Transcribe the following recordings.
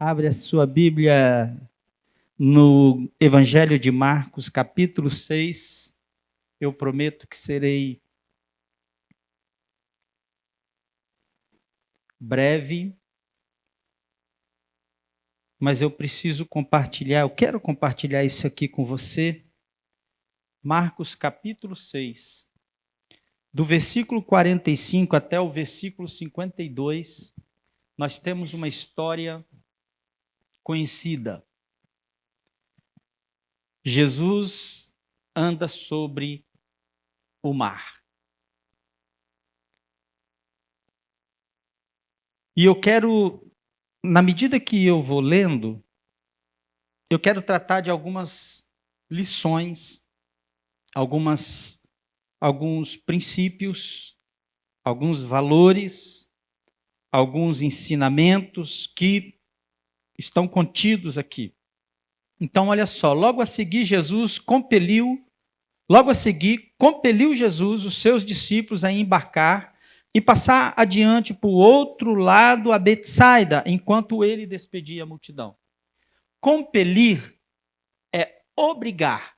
Abre a sua Bíblia no Evangelho de Marcos, capítulo 6. Eu prometo que serei breve, mas eu preciso compartilhar, eu quero compartilhar isso aqui com você. Marcos, capítulo 6, do versículo 45 até o versículo 52, nós temos uma história conhecida. Jesus anda sobre o mar. E eu quero, na medida que eu vou lendo, eu quero tratar de algumas lições, alguns princípios, alguns valores, alguns ensinamentos que estão contidos aqui. Então, olha só, logo a seguir compeliu Jesus os seus discípulos a embarcar e passar adiante para o outro lado, a Betsaida, enquanto ele despedia a multidão. Compelir é obrigar.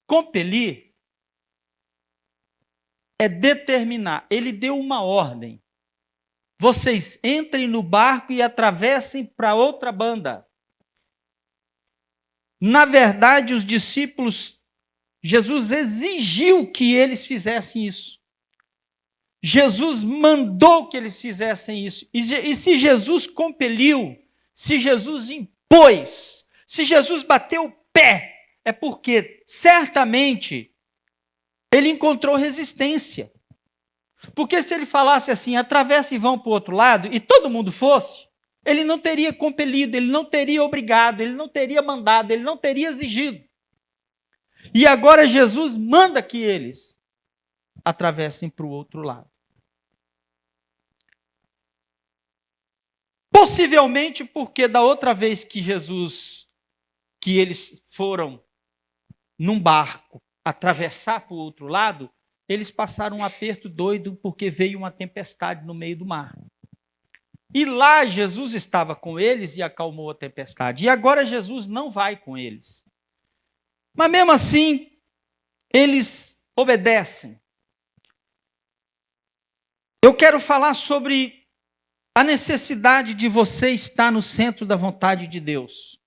Compelir é determinar. Ele deu uma ordem. Vocês entrem no barco e atravessem para outra banda. Na verdade, os discípulos, Jesus exigiu que eles fizessem isso. Jesus mandou que eles fizessem isso. E se Jesus compeliu, se Jesus impôs, se Jesus bateu o pé, é porque certamente ele encontrou resistência. Porque se ele falasse assim, atravessa e vão para o outro lado, e todo mundo fosse, ele não teria compelido, ele não teria obrigado, ele não teria mandado, ele não teria exigido. E agora Jesus manda que eles atravessem para o outro lado. Possivelmente porque da outra vez que eles foram num barco atravessar para o outro lado, eles passaram um aperto doido porque veio uma tempestade no meio do mar. E lá Jesus estava com eles e acalmou a tempestade. E agora Jesus não vai com eles. Mas mesmo assim, eles obedecem. Eu quero falar sobre a necessidade de você estar no centro da vontade de Deus.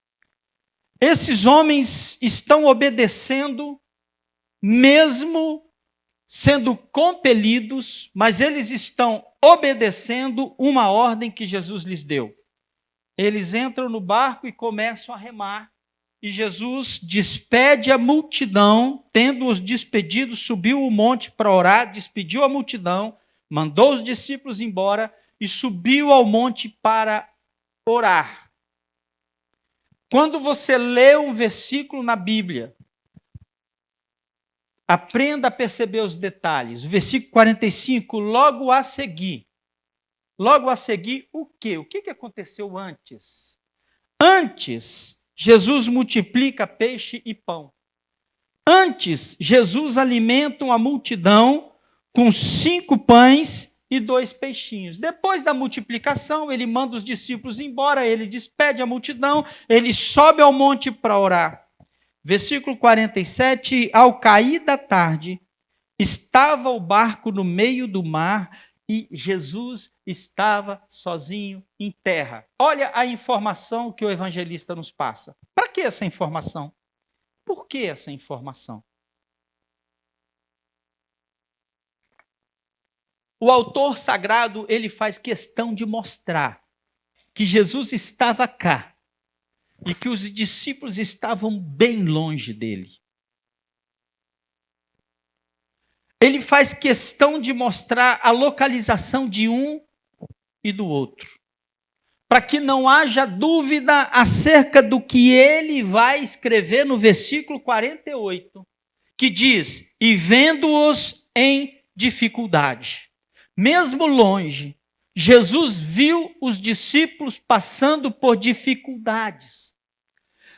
Esses homens estão obedecendo, mesmo sendo compelidos, mas eles estão obedecendo uma ordem que Jesus lhes deu. Eles entram no barco e começam a remar. E Jesus despede a multidão, tendo-os despedido, subiu o monte para orar, despediu a multidão, mandou os discípulos embora e subiu ao monte para orar. Quando você lê um versículo na Bíblia, aprenda a perceber os detalhes. O versículo 45, logo a seguir, o quê? O que aconteceu antes? Antes, Jesus multiplica peixe e pão. Antes, Jesus alimenta a multidão com 5 pães e 2 peixinhos. Depois da multiplicação, ele manda os discípulos embora, ele despede a multidão, ele sobe ao monte para orar. Versículo 47, ao cair da tarde, estava o barco no meio do mar e Jesus estava sozinho em terra. Olha a informação que o evangelista nos passa. Para que essa informação? Por que essa informação? O autor sagrado, ele faz questão de mostrar que Jesus estava cá e que os discípulos estavam bem longe dele. Ele faz questão de mostrar a localização de um e do outro, para que não haja dúvida acerca do que ele vai escrever no versículo 48, que diz, e vendo-os em dificuldade. Mesmo longe, Jesus viu os discípulos passando por dificuldades.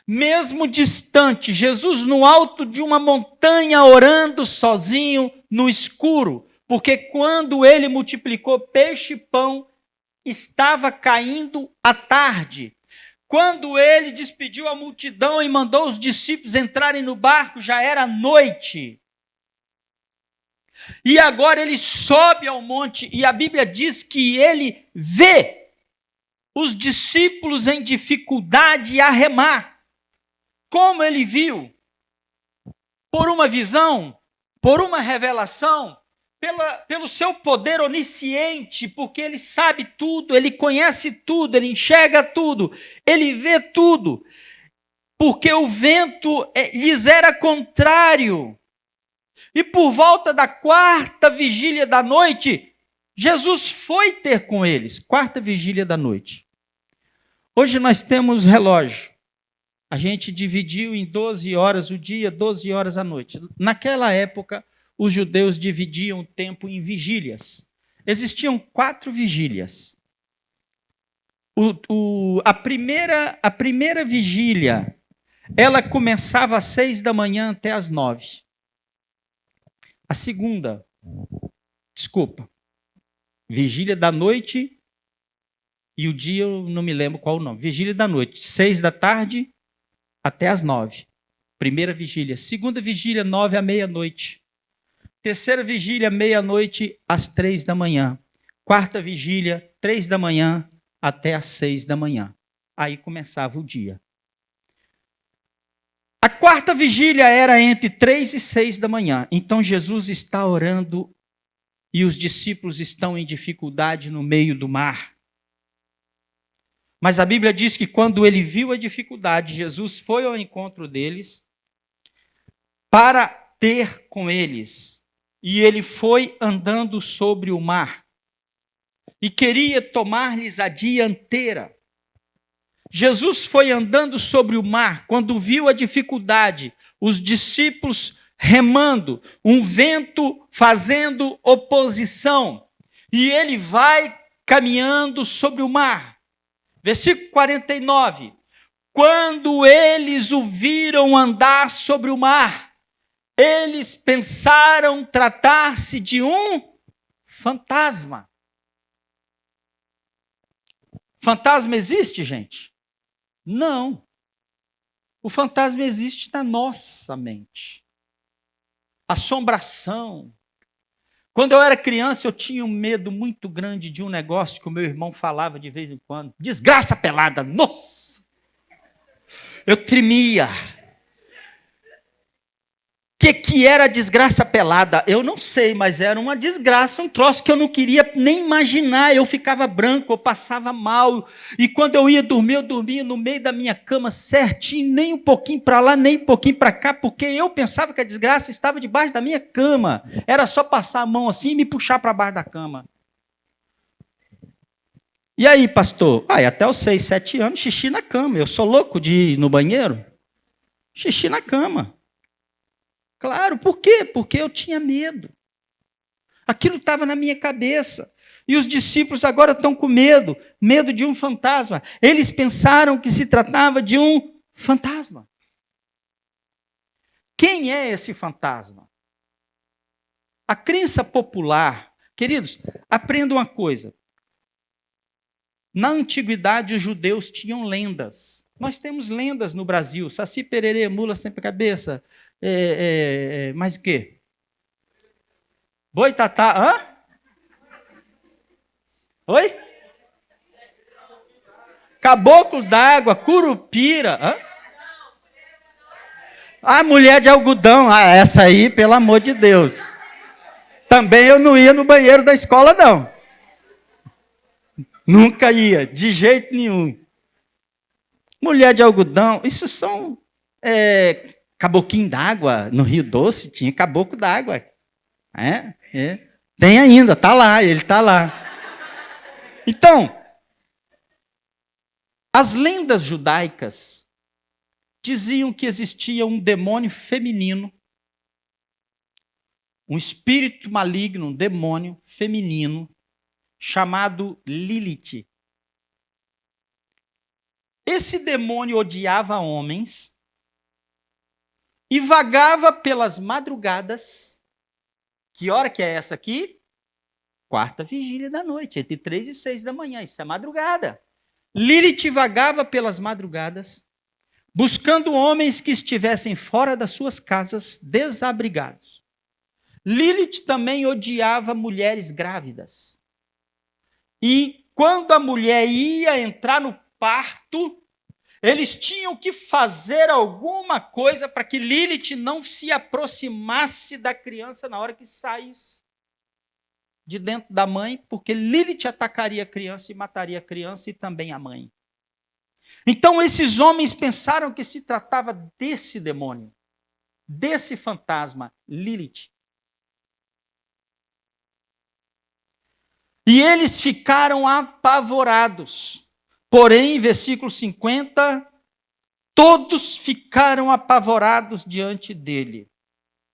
Mesmo distante, Jesus no alto de uma montanha orando sozinho no escuro, porque quando ele multiplicou peixe e pão, estava caindo a tarde. Quando ele despediu a multidão e mandou os discípulos entrarem no barco, já era noite. E agora ele sobe ao monte e a Bíblia diz que ele vê os discípulos em dificuldade a remar. Como ele viu? Por uma visão, por uma revelação, pelo seu poder onisciente, porque ele sabe tudo, ele conhece tudo, ele enxerga tudo, ele vê tudo, porque o vento lhes era contrário. E por volta da 4ª vigília da noite, Jesus foi ter com eles. 4ª vigília da noite. Hoje nós temos relógio. A gente dividiu em 12 horas o dia, 12 horas a noite. Naquela época, os judeus dividiam o tempo em vigílias. Existiam 4 vigílias. A primeira vigília, ela começava às 6 da manhã até às 9. A segunda, vigília da noite e o dia eu não me lembro qual o nome. Vigília da noite, 6 da tarde até às 9. Primeira vigília. Segunda vigília, 9 à meia-noite. Terceira vigília, meia-noite às 3 da manhã. 4ª vigília, 3 da manhã até às 6 da manhã. Aí começava o dia. A 4ª vigília era entre 3 e 6 da manhã. Então Jesus está orando e os discípulos estão em dificuldade no meio do mar. Mas a Bíblia diz que quando ele viu a dificuldade, Jesus foi ao encontro deles para ter com eles. E ele foi andando sobre o mar e queria tomar-lhes a dianteira. Jesus foi andando sobre o mar, quando viu a dificuldade, os discípulos remando, um vento fazendo oposição, e ele vai caminhando sobre o mar. Versículo 49. Quando eles o viram andar sobre o mar, eles pensaram tratar-se de um fantasma. Fantasma existe, gente? Não. O fantasma existe na nossa mente. Assombração. Quando eu era criança, eu tinha um medo muito grande de um negócio que o meu irmão falava de vez em quando. Desgraça pelada. Nossa! Eu tremia. O que era desgraça pelada? Eu não sei, mas era uma desgraça, um troço que eu não queria nem imaginar. Eu ficava branco, eu passava mal. E quando eu ia dormir, eu dormia no meio da minha cama certinho, nem um pouquinho para lá, nem um pouquinho para cá, porque eu pensava que a desgraça estava debaixo da minha cama. Era só passar a mão assim e me puxar para baixo da cama. E aí, pastor? Até os 6, 7 anos, xixi na cama. Eu sou louco de ir no banheiro? Xixi na cama. Claro, por quê? Porque eu tinha medo. Aquilo estava na minha cabeça. E os discípulos agora estão com medo, medo de um fantasma. Eles pensaram que se tratava de um fantasma. Quem é esse fantasma? A crença popular, queridos, aprenda uma coisa. Na antiguidade, os judeus tinham lendas. Nós temos lendas no Brasil. Saci, pererê, mula, sempre cabeça. Mais o quê? Boitatá. Hã? Oi? Caboclo d'água, curupira. Hã? Mulher de algodão. Essa aí, pelo amor de Deus. Também eu não ia no banheiro da escola, não. Nunca ia, de jeito nenhum. Mulher de algodão, isso são caboquinho d'água. No Rio Doce tinha caboclo d'água. Tem ainda, está lá, ele está lá. Então, as lendas judaicas diziam que existia um demônio feminino, um espírito maligno, um demônio feminino, chamado Lilith. Esse demônio odiava homens e vagava pelas madrugadas. Que hora que é essa aqui? quarta vigília da noite, entre 3 e 6 da manhã, isso é madrugada. Lilith vagava pelas madrugadas, buscando homens que estivessem fora das suas casas, desabrigados. Lilith também odiava mulheres grávidas. E quando a mulher ia entrar no parto, eles tinham que fazer alguma coisa para que Lilith não se aproximasse da criança na hora que saísse de dentro da mãe, porque Lilith atacaria a criança e mataria a criança e também a mãe. Então esses homens pensaram que se tratava desse demônio, desse fantasma, Lilith. E eles ficaram apavorados. Porém, versículo 50, todos ficaram apavorados diante dele.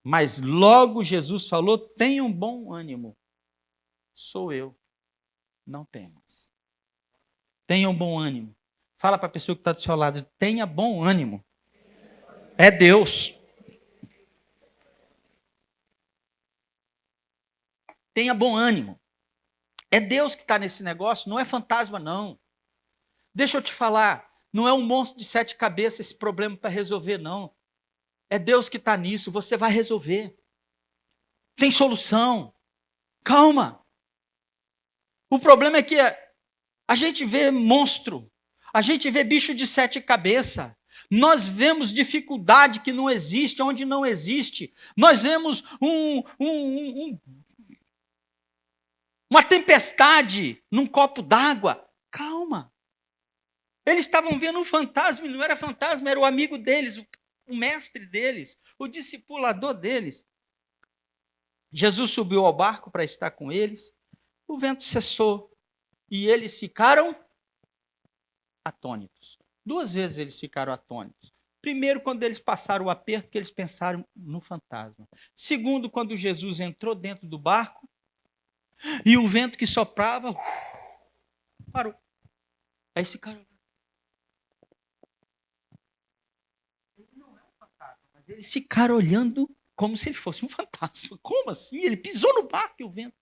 Mas logo Jesus falou: tenham bom ânimo. Sou eu, não temas. Tenham bom ânimo. Fala para a pessoa que está do seu lado: tenha bom ânimo. É Deus. Tenha bom ânimo. É Deus que está nesse negócio, não é fantasma, não. Deixa eu te falar, não é um monstro de 7 cabeças esse problema para resolver, não. É Deus que está nisso, você vai resolver. Tem solução. Calma. O problema é que a gente vê monstro, a gente vê bicho de 7 cabeças. Nós vemos dificuldade que não existe, onde não existe. Nós vemos uma tempestade num copo d'água. Calma. Eles estavam vendo um fantasma, e não era fantasma, era o amigo deles, o mestre deles, o discipulador deles. Jesus subiu ao barco para estar com eles, o vento cessou e eles ficaram atônitos. 2 vezes eles ficaram atônitos. Primeiro, quando eles passaram o aperto, que eles pensaram no fantasma. Segundo, quando Jesus entrou dentro do barco e o vento que soprava parou. Aí esse cara... Eles ficaram olhando como se ele fosse um fantasma. Como assim? Ele pisou no barco e o vento.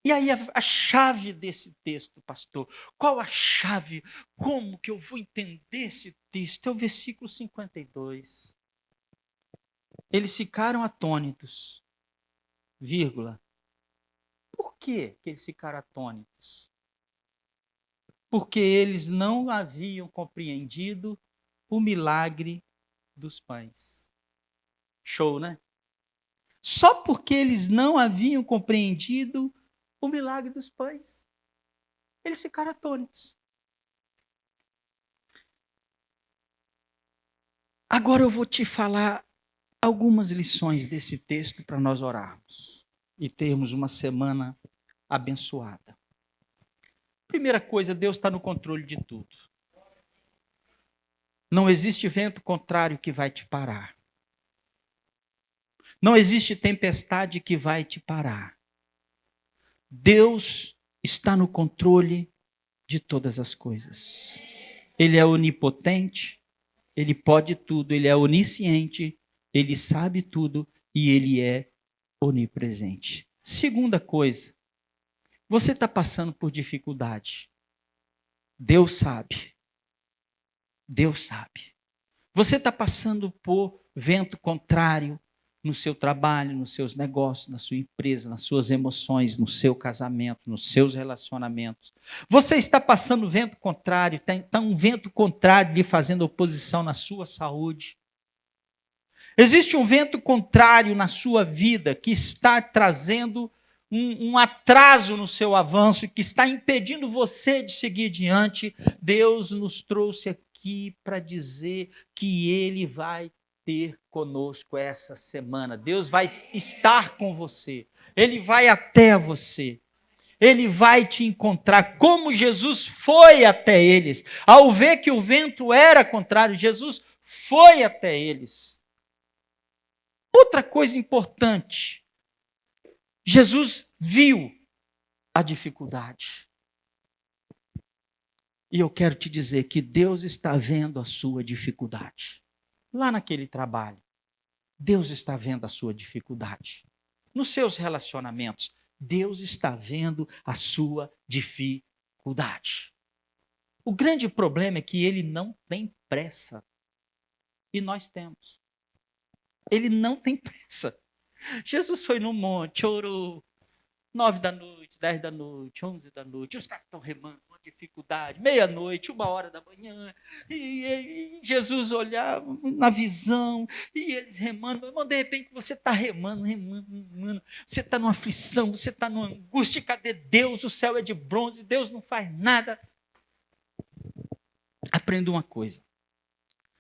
E aí a chave desse texto, pastor, qual a chave? Como que eu vou entender esse texto? É o versículo 52. Eles ficaram atônitos, vírgula. Por que eles ficaram atônitos? Porque eles não haviam compreendido o milagre dos pães. Show, né? Só porque eles não haviam compreendido o milagre dos pães. Eles ficaram atônitos. Agora eu vou te falar algumas lições desse texto para nós orarmos e termos uma semana abençoada. Primeira coisa, Deus está no controle de tudo. Não existe vento contrário que vai te parar. Não existe tempestade que vai te parar. Deus está no controle de todas as coisas. Ele é onipotente, ele pode tudo, ele é onisciente, ele sabe tudo e ele é onipresente. Segunda coisa, você está passando por dificuldade. Deus sabe. Deus sabe. Você está passando por vento contrário no seu trabalho, nos seus negócios, na sua empresa, nas suas emoções, no seu casamento, nos seus relacionamentos. Você está passando vento contrário, está um vento contrário lhe fazendo oposição na sua saúde. Existe um vento contrário na sua vida que está trazendo um atraso no seu avanço, que está impedindo você de seguir diante. Deus nos trouxe aqui para dizer que Ele vai ter conosco essa semana. Deus vai estar com você. Ele vai até você. Ele vai te encontrar como Jesus foi até eles. Ao ver que o vento era contrário, Jesus foi até eles. Outra coisa importante. Jesus viu a dificuldade. E eu quero te dizer que Deus está vendo a sua dificuldade. Lá naquele trabalho, Deus está vendo a sua dificuldade. Nos seus relacionamentos, Deus está vendo a sua dificuldade. O grande problema é que ele não tem pressa. E nós temos. Ele não tem pressa. Jesus foi no monte, orou 9 da noite, 10 da noite, 11 da noite. Os caras estão remando com dificuldade. Meia-noite, 1h da manhã. E Jesus olhava na visão. E eles remando. Mas de repente você está remando. Você está numa aflição, você está numa angústia. Cadê Deus? O céu é de bronze. Deus não faz nada. Aprenda uma coisa.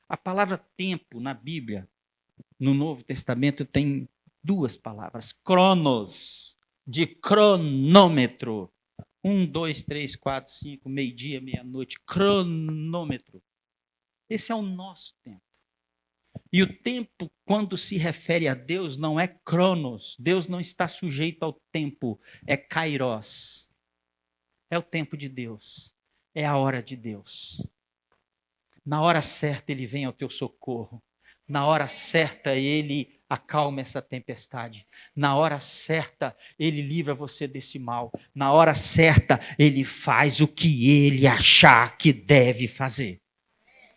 A palavra tempo na Bíblia, no Novo Testamento, tem 2 palavras. Cronos, de cronômetro. 1, 2, 3, 4, 5, meio-dia, meia-noite. Cronômetro. Esse é o nosso tempo. E o tempo, quando se refere a Deus, não é cronos. Deus não está sujeito ao tempo. É kairos. É o tempo de Deus. É a hora de Deus. Na hora certa ele vem ao teu socorro. Na hora certa ele acalma essa tempestade. Na hora certa ele livra você desse mal. Na hora certa ele faz o que ele achar que deve fazer.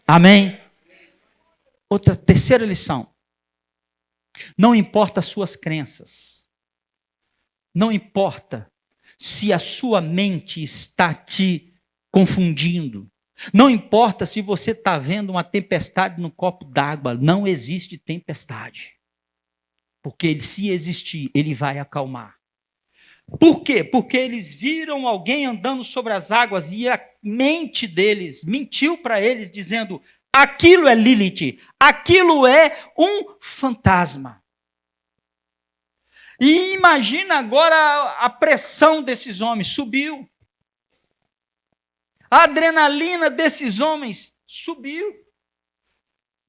Amém? Terceira lição. Não importa as suas crenças. Não importa se a sua mente está te confundindo. Não importa se você está vendo uma tempestade no copo d'água, não existe tempestade. Porque se existir, ele vai acalmar. Por quê? Porque eles viram alguém andando sobre as águas e a mente deles mentiu para eles, dizendo: aquilo é Lilith, aquilo é um fantasma. E imagina agora a pressão desses homens, subiu. A adrenalina desses homens subiu.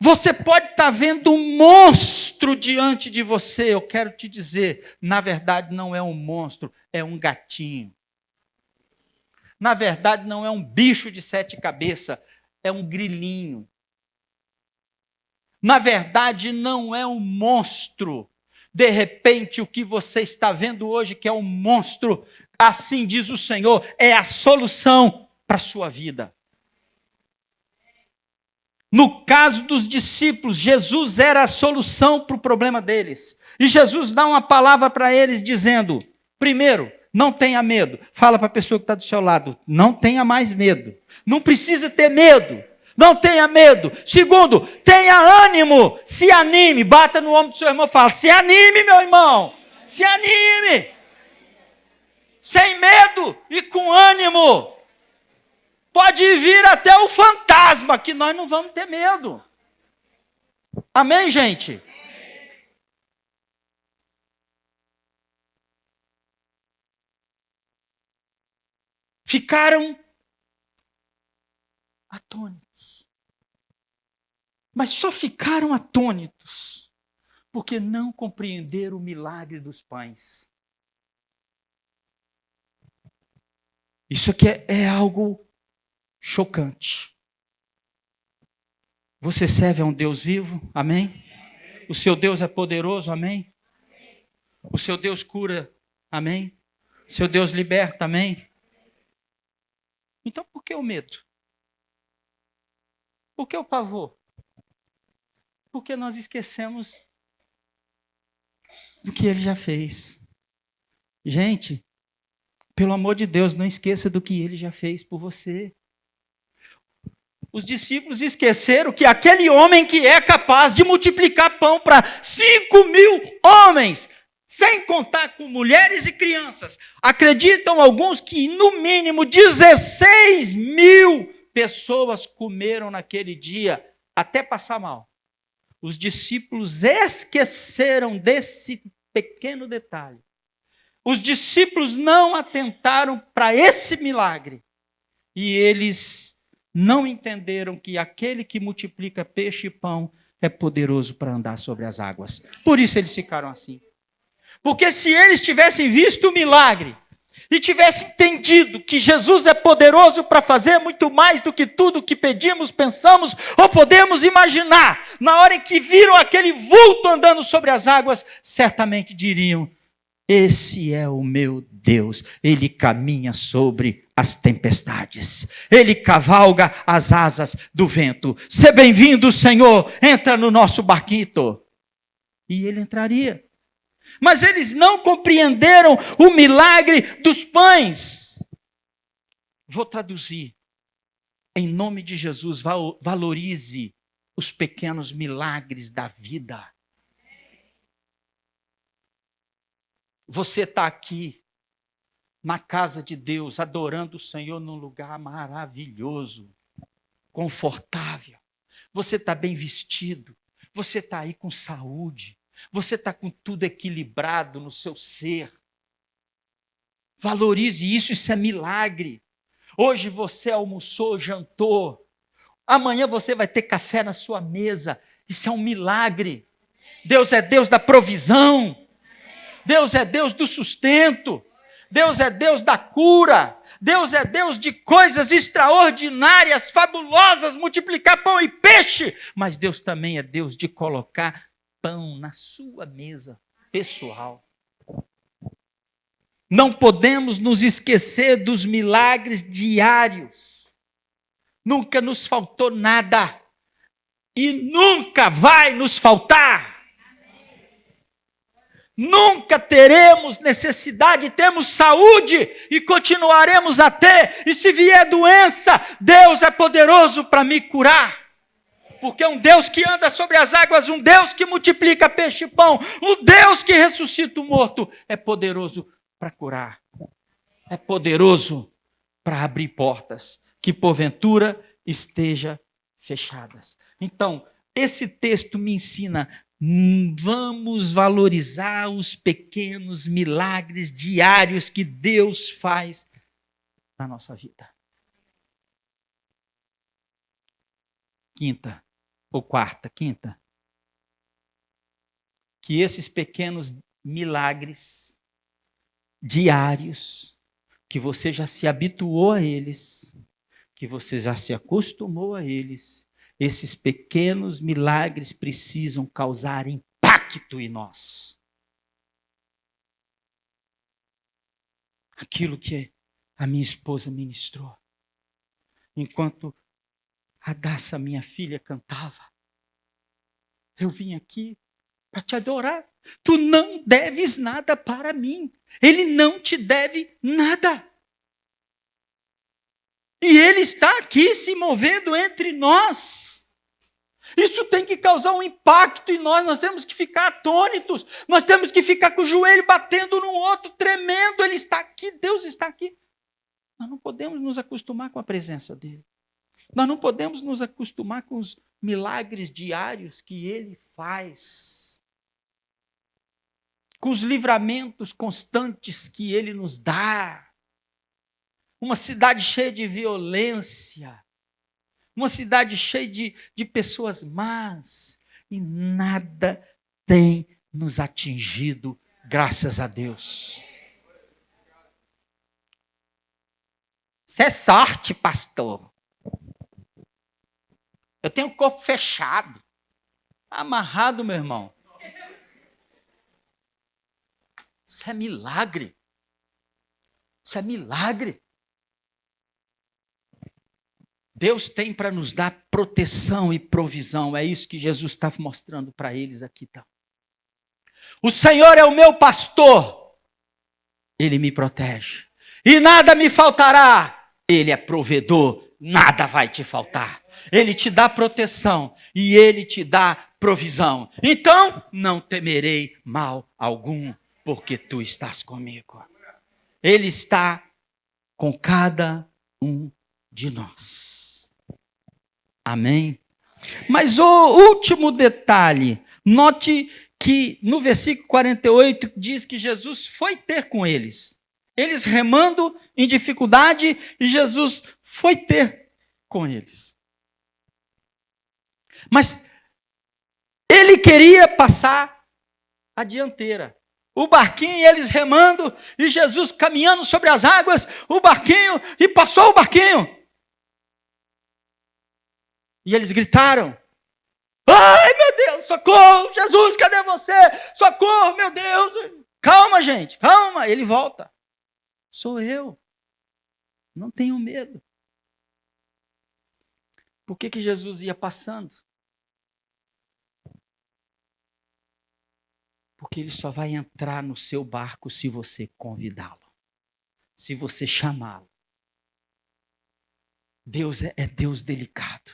Você pode estar vendo um monstro diante de você. Eu quero te dizer, na verdade não é um monstro, é um gatinho. Na verdade não é um bicho de 7 cabeças, é um grilinho. Na verdade não é um monstro. De repente o que você está vendo hoje que é um monstro, assim diz o Senhor, é a solução para a sua vida. No caso dos discípulos, Jesus era a solução para o problema deles. E Jesus dá uma palavra para eles dizendo, primeiro, não tenha medo. Fala para a pessoa que está do seu lado, não tenha mais medo. Não precisa ter medo. Não tenha medo. Segundo, tenha ânimo. Se anime. Bata no ombro do seu irmão e fala, se anime, meu irmão. Se anime. Sem medo e com ânimo. Pode vir até o fantasma, que nós não vamos ter medo. Amém, gente? Ficaram atônitos. Mas só ficaram atônitos porque não compreenderam o milagre dos pães. Isso aqui é algo chocante. Você serve a um Deus vivo? Amém? O seu Deus é poderoso? Amém? O seu Deus cura? Amém? O seu Deus liberta? Amém? Então por que o medo? Por que o pavor? Porque nós esquecemos do que ele já fez. Gente, pelo amor de Deus, não esqueça do que ele já fez por você. Os discípulos esqueceram que aquele homem que é capaz de multiplicar pão para 5.000 homens, sem contar com mulheres e crianças, acreditam alguns que no mínimo 16.000 pessoas comeram naquele dia, até passar mal. Os discípulos esqueceram desse pequeno detalhe. Os discípulos não atentaram para esse milagre. E eles não entenderam que aquele que multiplica peixe e pão é poderoso para andar sobre as águas. Por isso eles ficaram assim. Porque se eles tivessem visto o milagre e tivessem entendido que Jesus é poderoso para fazer muito mais do que tudo que pedimos, pensamos ou podemos imaginar, na hora em que viram aquele vulto andando sobre as águas, certamente diriam, Esse é o meu Deus. Ele caminha sobre as tempestades. Ele cavalga as asas do vento. Seja bem-vindo, Senhor. Entra no nosso barquito. E ele entraria. Mas eles não compreenderam o milagre dos pães. Vou traduzir. Em nome de Jesus, valorize os pequenos milagres da vida. Você está aqui, na casa de Deus, adorando o Senhor num lugar maravilhoso, confortável. Você está bem vestido, você está aí com saúde, você está com tudo equilibrado no seu ser. Valorize isso, isso é milagre. Hoje você almoçou, jantou, amanhã você vai ter café na sua mesa. Isso é um milagre. Deus é Deus da provisão. Deus é Deus do sustento. Deus é Deus da cura. Deus é Deus de coisas extraordinárias, fabulosas, multiplicar pão e peixe. Mas Deus também é Deus de colocar pão na sua mesa pessoal. Não podemos nos esquecer dos milagres diários. Nunca nos faltou nada. E nunca vai nos faltar. Nunca teremos necessidade, temos saúde e continuaremos a ter. E se vier doença, Deus é poderoso para me curar. Porque é um Deus que anda sobre as águas, um Deus que multiplica peixe e pão, um Deus que ressuscita o morto, é poderoso para curar. É poderoso para abrir portas que porventura estejam fechadas. Então, esse texto me ensina, vamos valorizar os pequenos milagres diários que Deus faz na nossa vida. Quinta. Que esses pequenos milagres diários, que você já se habituou a eles, que você já se acostumou a eles, esses pequenos milagres precisam causar impacto em nós. Aquilo que a minha esposa ministrou, enquanto a Daça, minha filha, cantava. Eu vim aqui para te adorar. Tu não deves nada para mim. Ele não te deve nada. E Ele está aqui se movendo entre nós. Isso tem que causar um impacto em nós. Nós temos que ficar atônitos. Nós temos que ficar com o joelho batendo no outro, tremendo. Ele está aqui, Deus está aqui. Nós não podemos nos acostumar com a presença dEle. Nós não podemos nos acostumar com os milagres diários que Ele faz. Com os livramentos constantes que Ele nos dá. Uma cidade cheia de violência. Uma cidade cheia de pessoas más. E nada tem nos atingido, graças a Deus. Isso é sorte, pastor. Eu tenho o corpo fechado. Amarrado, meu irmão. Isso é milagre. Isso é milagre. Deus tem para nos dar proteção e provisão. É isso que Jesus está mostrando para eles aqui. Então. O Senhor é o meu pastor. Ele me protege. E nada me faltará. Ele é provedor. Nada vai te faltar. Ele te dá proteção e Ele te dá provisão. Então, não temerei mal algum, porque Tu estás comigo. Ele está com cada um de nós. Amém? Mas o último detalhe, note que no versículo 48 diz que Jesus foi ter com eles. Eles remando em dificuldade e Jesus foi ter com eles. Mas ele queria passar a dianteira. O barquinho e eles remando e Jesus caminhando sobre as águas, o barquinho, e passou o barquinho. E eles gritaram: ai meu Deus, socorro, Jesus, cadê você? Socorro, meu Deus, calma, gente, calma. Ele volta. Sou eu. Não tenho medo. Por que Jesus ia passando? Porque ele só vai entrar no seu barco se você convidá-lo, se você chamá-lo. Deus é Deus delicado.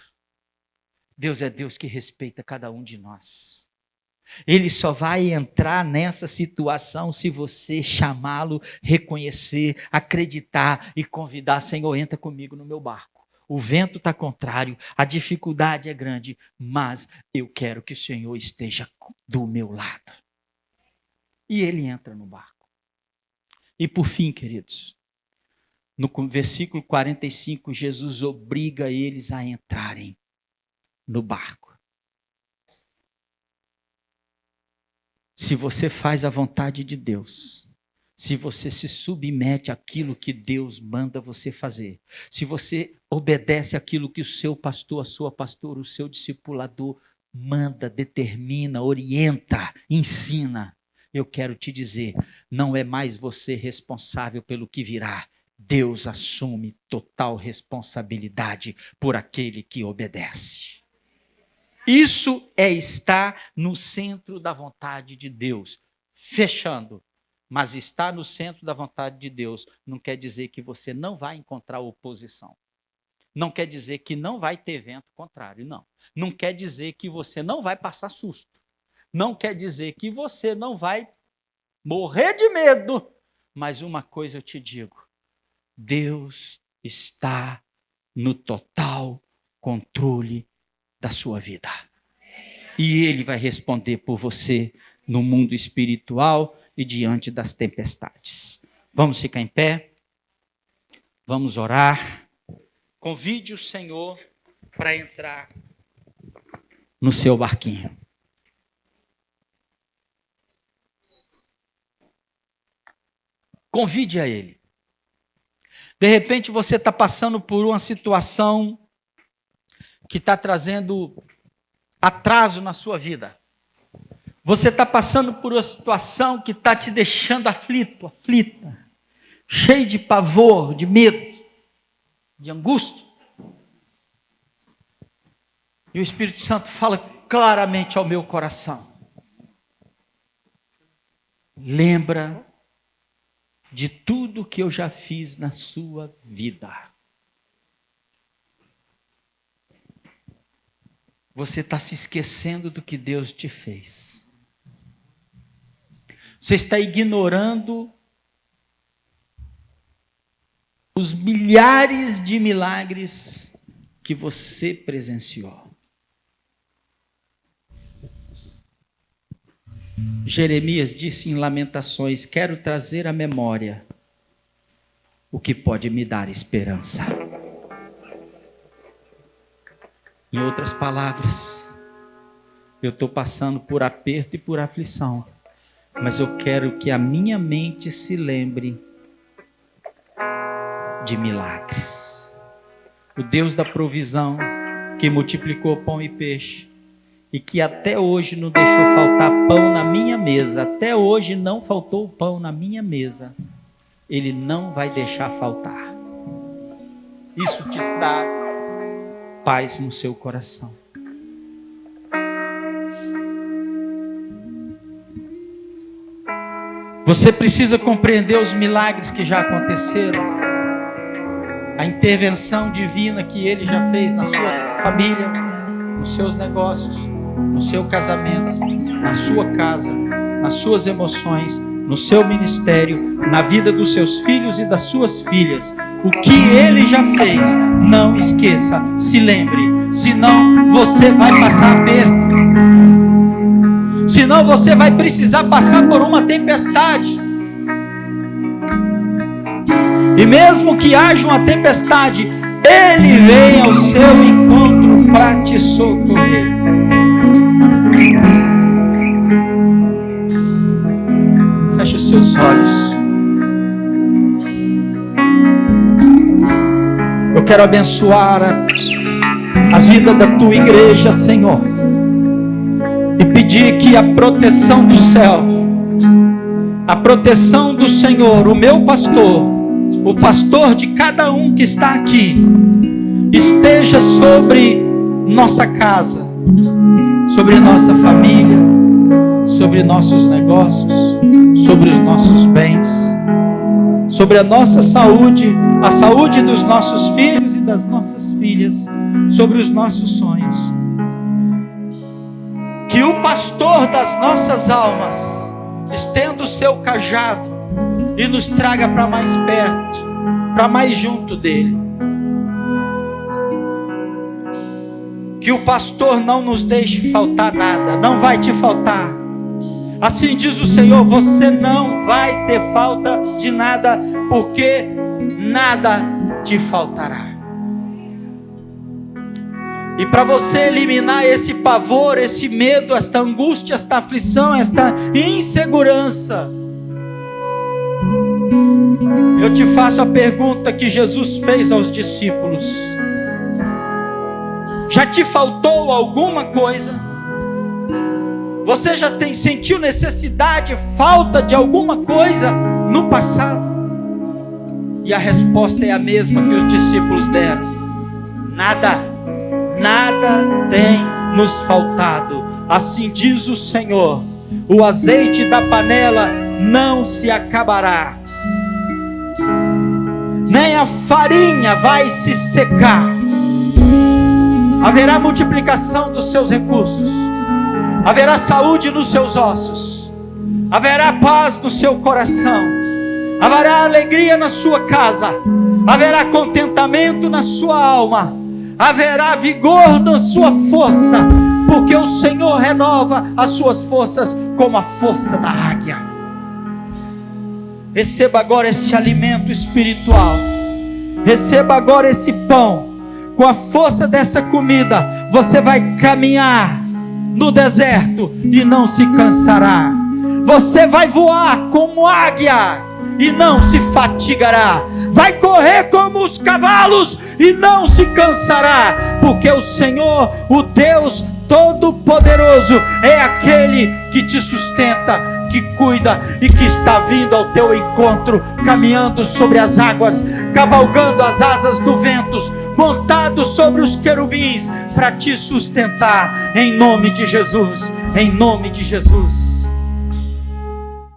Deus é Deus que respeita cada um de nós. Ele só vai entrar nessa situação se você chamá-lo, reconhecer, acreditar e convidar. Senhor, entra comigo no meu barco. O vento está contrário, a dificuldade é grande, mas eu quero que o Senhor esteja do meu lado. E ele entra no barco. E por fim, queridos, no versículo 45, Jesus obriga eles a entrarem no barco. Se você faz a vontade de Deus, se você se submete àquilo que Deus manda você fazer, se você obedece àquilo que o seu pastor, a sua pastora, o seu discipulador manda, determina, orienta, ensina, eu quero te dizer, não é mais você responsável pelo que virá. Deus assume total responsabilidade por aquele que obedece. Isso é estar no centro da vontade de Deus. Fechando. Mas estar no centro da vontade de Deus não quer dizer que você não vai encontrar oposição. Não quer dizer que não vai ter vento contrário, não. Não quer dizer que você não vai passar susto. Não quer dizer que você não vai morrer de medo. Mas uma coisa eu te digo, Deus está no total controle da sua vida. E Ele vai responder por você no mundo espiritual e diante das tempestades. Vamos ficar em pé? Vamos orar. Convide o Senhor para entrar no seu barquinho. Convide a Ele. De repente você está passando por uma situação que está trazendo atraso na sua vida. Você está passando por uma situação que está te deixando aflito, aflita, cheio de pavor, de medo, de angústia. E o Espírito Santo fala claramente ao meu coração. Lembra de tudo que eu já fiz na sua vida. Você está se esquecendo do que Deus te fez. Você está ignorando os milhares de milagres que você presenciou. Jeremias disse em Lamentações: quero trazer à memória o que pode me dar esperança. Em outras palavras, eu estou passando por aperto e por aflição, mas eu quero que a minha mente se lembre de milagres. O Deus da provisão, que multiplicou pão e peixe, e que até hoje não deixou faltar pão na minha mesa, até hoje não faltou pão na minha mesa, Ele não vai deixar faltar. Isso te dá paz no seu coração. Você precisa compreender os milagres que já aconteceram, a intervenção divina que Ele já fez na sua família, nos seus negócios, no seu casamento, na sua casa, nas suas emoções, no seu ministério, na vida dos seus filhos e das suas filhas. O que Ele já fez, não esqueça, se lembre, senão você vai passar aperto, senão você vai precisar passar por uma tempestade. E mesmo que haja uma tempestade, Ele vem ao seu encontro para te socorrer. Feche os seus olhos. Eu quero abençoar a vida da tua igreja, Senhor, e pedir que a proteção do céu a proteção do Senhor, o meu pastor, o pastor de cada um que está aqui, esteja sobre nossa casa, sobre nossa família, sobre nossos negócios, sobre os nossos bens, sobre a nossa saúde, a saúde dos nossos filhos e das nossas filhas, sobre os nossos sonhos. Que o pastor das nossas almas estenda o seu cajado e nos traga para mais perto, para mais junto dele. Que o pastor não nos deixe faltar nada, não vai te faltar. Assim diz o Senhor, você não vai ter falta de nada, porque nada te faltará. E para você eliminar esse pavor, esse medo, esta angústia, esta aflição, esta insegurança, eu te faço a pergunta que Jesus fez aos discípulos: já te faltou alguma coisa? Você já sentiu necessidade, falta de alguma coisa no passado? E a resposta é a mesma que os discípulos deram: nada. Nada tem nos faltado. Assim diz o Senhor: o azeite da panela não se acabará, nem a farinha vai se secar. Haverá multiplicação dos seus recursos, haverá saúde nos seus ossos, haverá paz no seu coração, haverá alegria na sua casa, haverá contentamento na sua alma, haverá vigor na sua força, porque o Senhor renova as suas forças como a força da águia. Receba agora esse alimento espiritual, receba agora esse pão. Com a força dessa comida, você vai caminhar no deserto e não se cansará. Você vai voar como águia e não se fatigará. Vai correr como os cavalos e não se cansará, porque o Senhor, o Deus Todo-Poderoso, é aquele que te sustenta, que cuida e que está vindo ao teu encontro, caminhando sobre as águas, cavalgando as asas do vento, montado sobre os querubins, para te sustentar, em nome de Jesus, em nome de Jesus.